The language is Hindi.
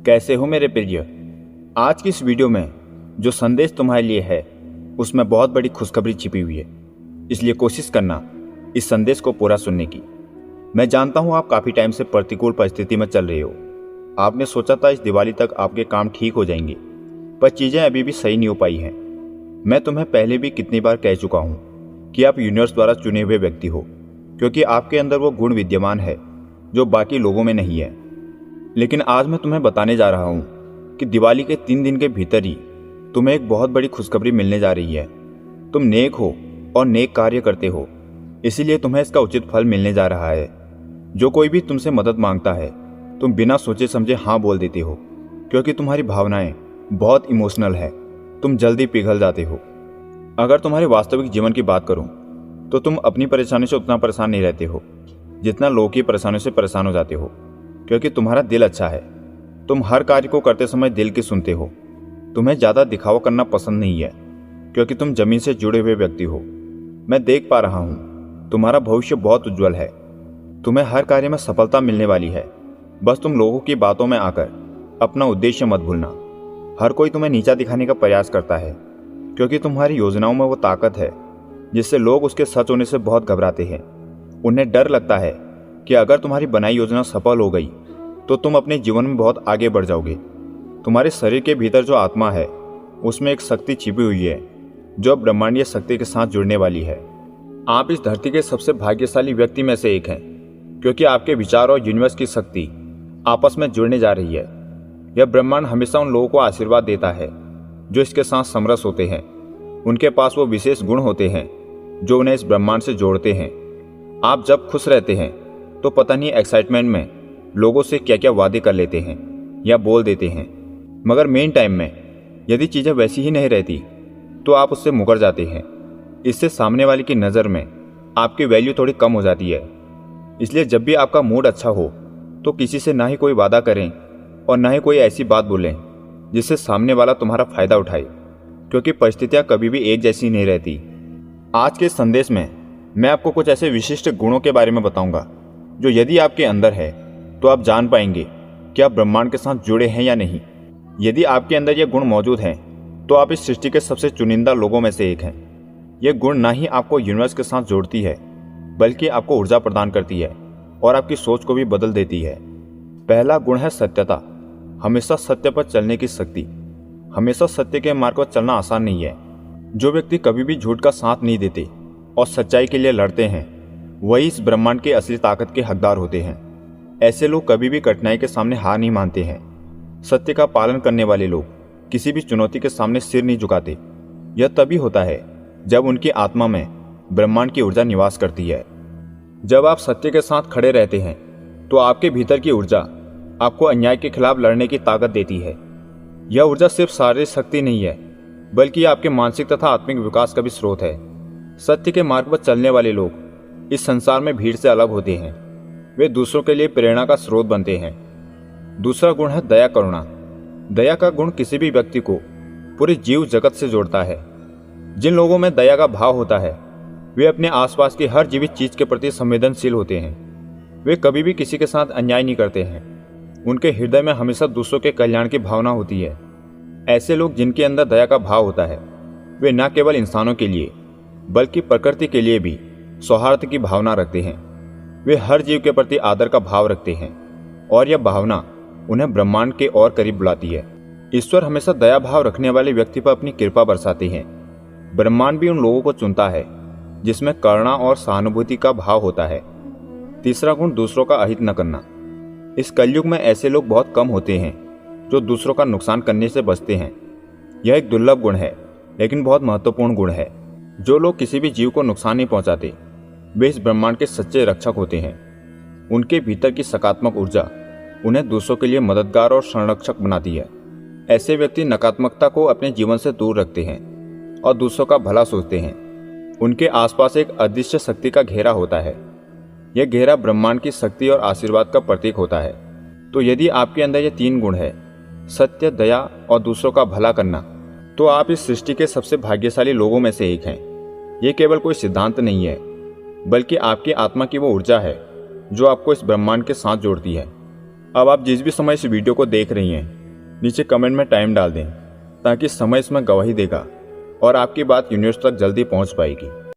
कैसे हो मेरे प्रिय। आज की इस वीडियो में जो संदेश तुम्हारे लिए है उसमें बहुत बड़ी खुशखबरी छिपी हुई है, इसलिए कोशिश करना इस संदेश को पूरा सुनने की। मैं जानता हूँ आप काफ़ी टाइम से प्रतिकूल परिस्थिति में चल रहे हो। आपने सोचा था इस दिवाली तक आपके काम ठीक हो जाएंगे, पर चीज़ें अभी भी सही नहीं हो पाई हैं। मैं तुम्हें पहले भी कितनी बार कह चुका हूँ कि आप यूनिवर्स द्वारा चुने हुए व्यक्ति हो, क्योंकि आपके अंदर वो गुण विद्यमान है जो बाकी लोगों में नहीं है। लेकिन आज मैं तुम्हें बताने जा रहा हूँ कि दिवाली के 3 दिन के भीतर ही तुम्हें एक बहुत बड़ी खुशखबरी मिलने जा रही है। तुम नेक हो और नेक कार्य करते हो, इसीलिए तुम्हें इसका उचित फल मिलने जा रहा है। जो कोई भी तुमसे मदद मांगता है तुम बिना सोचे समझे हाँ बोल देते हो, क्योंकि तुम्हारी भावनाएं बहुत इमोशनल है। तुम जल्दी पिघल जाते हो। अगर तुम्हारे वास्तविक जीवन की बात करूं तो तुम अपनी परेशानी से उतना परेशान नहीं रहते हो जितना लोगों की परेशानियों से परेशान हो जाते हो, क्योंकि तुम्हारा दिल अच्छा है। तुम हर कार्य को करते समय दिल की सुनते हो। तुम्हें ज़्यादा दिखावा करना पसंद नहीं है, क्योंकि तुम जमीन से जुड़े हुए व्यक्ति हो। मैं देख पा रहा हूँ तुम्हारा भविष्य बहुत उज्जवल है। तुम्हें हर कार्य में सफलता मिलने वाली है। बस तुम लोगों की बातों में आकर अपना उद्देश्य मत भूलना। हर कोई तुम्हें नीचा दिखाने का प्रयास करता है, क्योंकि तुम्हारी योजनाओं में वो ताकत है जिससे लोग उसके सच होने से बहुत घबराते हैं। उन्हें डर लगता है कि अगर तुम्हारी बनाई योजना सफल हो गई तो तुम अपने जीवन में बहुत आगे बढ़ जाओगे। तुम्हारे शरीर के भीतर जो आत्मा है उसमें एक शक्ति छिपी हुई है जो ब्रह्मांडीय शक्ति के साथ जुड़ने वाली है। आप इस धरती के सबसे भाग्यशाली व्यक्ति में से एक हैं, क्योंकि आपके विचार और यूनिवर्स की शक्ति आपस में जुड़ने जा रही है। यह ब्रह्मांड हमेशा उन लोगों को आशीर्वाद देता है जो इसके साथ समरस होते हैं। उनके पास वो विशेष गुण होते हैं जो उन्हें इस ब्रह्मांड से जोड़ते हैं। आप जब खुश रहते हैं तो पता नहीं एक्साइटमेंट में लोगों से क्या क्या वादे कर लेते हैं या बोल देते हैं, मगर मेन टाइम में यदि चीज़ें वैसी ही नहीं रहती तो आप उससे मुकर जाते हैं। इससे सामने वाले की नज़र में आपकी वैल्यू थोड़ी कम हो जाती है। इसलिए जब भी आपका मूड अच्छा हो तो किसी से ना ही कोई वादा करें और ना ही कोई ऐसी बात बोलें जिससे सामने वाला तुम्हारा फायदा उठाए, क्योंकि परिस्थितियाँ कभी भी एक जैसी नहीं रहती। आज के संदेश में मैं आपको कुछ ऐसे विशिष्ट गुणों के बारे में बताऊंगा जो यदि आपके अंदर है तो आप जान पाएंगे कि आप ब्रह्मांड के साथ जुड़े हैं या नहीं। यदि आपके अंदर ये गुण मौजूद हैं तो आप इस सृष्टि के सबसे चुनिंदा लोगों में से एक हैं। ये गुण ना ही आपको यूनिवर्स के साथ जोड़ती है, बल्कि आपको ऊर्जा प्रदान करती है और आपकी सोच को भी बदल देती है। पहला गुण है सत्यता। हमेशा सत्य पर चलने की शक्ति। हमेशा सत्य के मार्ग पर चलना आसान नहीं है। जो व्यक्ति कभी भी झूठ का साथ नहीं देते और सच्चाई के लिए लड़ते हैं वही इस ब्रह्मांड की असली ताकत के हकदार होते हैं। ऐसे लोग कभी भी कठिनाई के सामने हार नहीं मानते हैं। सत्य का पालन करने वाले लोग किसी भी चुनौती के सामने सिर नहीं झुकाते। यह तभी होता है जब उनकी आत्मा में ब्रह्मांड की ऊर्जा निवास करती है। जब आप सत्य के साथ खड़े रहते हैं तो आपके भीतर की ऊर्जा आपको अन्याय के खिलाफ लड़ने की ताकत देती है। यह ऊर्जा सिर्फ शारीरिक शक्ति नहीं है, बल्कि आपके मानसिक तथा आत्मिक विकास का भी स्रोत है। सत्य के मार्ग पर चलने वाले लोग इस संसार में भीड़ से अलग होते हैं। वे दूसरों के लिए प्रेरणा का स्रोत बनते हैं। दूसरा गुण है दया करुणा। दया का गुण किसी भी व्यक्ति को पूरे जीव जगत से जोड़ता है। जिन लोगों में दया का भाव होता है वे अपने आसपास की हर जीवित चीज के प्रति संवेदनशील होते हैं। वे कभी भी किसी के साथ अन्याय नहीं करते हैं। उनके हृदय में हमेशा दूसरों के कल्याण की भावना होती है। ऐसे लोग जिनके अंदर दया का भाव होता है वे न केवल इंसानों के लिए बल्कि प्रकृति के लिए भी सौहार्द की भावना रखते हैं। वे हर जीव के प्रति आदर का भाव रखते हैं और यह भावना उन्हें ब्रह्मांड के और करीब बुलाती है। ईश्वर हमेशा दया भाव रखने वाले व्यक्ति पर अपनी कृपा बरसाते हैं। ब्रह्मांड भी उन लोगों को चुनता है जिसमें करुणा और सहानुभूति का भाव होता है। तीसरा गुण दूसरों का अहित न करना। इस कलयुग में ऐसे लोग बहुत कम होते हैं जो दूसरों का नुकसान करने से बचते हैं। यह एक दुर्लभ गुण है, लेकिन बहुत महत्वपूर्ण गुण है। जो लोग किसी भी जीव को नुकसान नहीं पहुंचाते वे इस ब्रह्मांड के सच्चे रक्षक होते हैं। उनके भीतर की सकारात्मक ऊर्जा उन्हें दूसरों के लिए मददगार और संरक्षक बनाती है। ऐसे व्यक्ति नकारात्मकता को अपने जीवन से दूर रखते हैं और दूसरों का भला सोचते हैं। उनके आसपास एक अदृश्य शक्ति का घेरा होता है। यह घेरा ब्रह्मांड की शक्ति और आशीर्वाद का प्रतीक होता है। तो यदि आपके अंदर ये 3 गुण है, सत्य, दया और दूसरों का भला करना, तो आप इस सृष्टि के सबसे भाग्यशाली लोगों में से एक हैं। ये केवल कोई सिद्धांत नहीं है, बल्कि आपकी आत्मा की वो ऊर्जा है जो आपको इस ब्रह्मांड के साथ जोड़ती है। अब आप जिस भी समय इस वीडियो को देख रही हैं, नीचे कमेंट में टाइम डाल दें ताकि समय इसमें गवाही देगा और आपकी बात यूनिवर्स तक जल्दी पहुंच पाएगी।